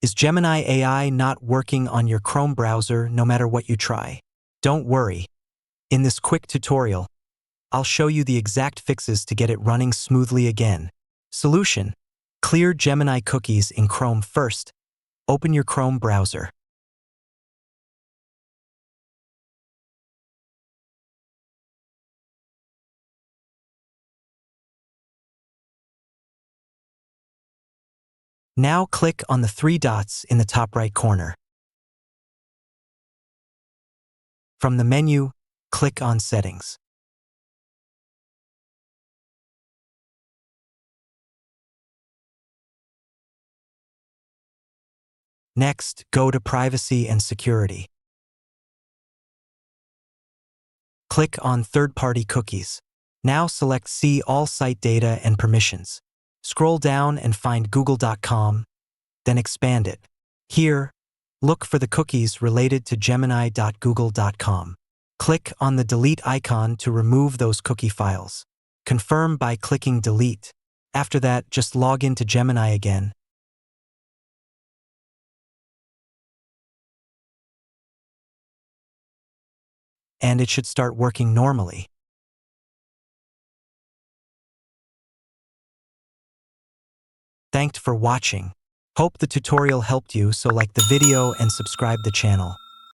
Is Gemini AI not working on your Chrome browser no matter what you try? Don't worry. In this quick tutorial, I'll show you the exact fixes to get it running smoothly again. Solution: clear Gemini cookies in Chrome first. Open your Chrome browser. Now click on the three dots in the top right corner. From the menu, click on Settings. Next, go to Privacy and Security. Click on Third-Party Cookies. Now select See All Site Data and Permissions. Scroll down and find google.com, then expand it. Here, look for the cookies related to gemini.google.com. Click on the Delete icon to remove those cookie files. Confirm by clicking Delete. After that, just log into Gemini again. And it should start working normally. Thanks for watching. Hope the tutorial helped you, so like the video and subscribe the channel.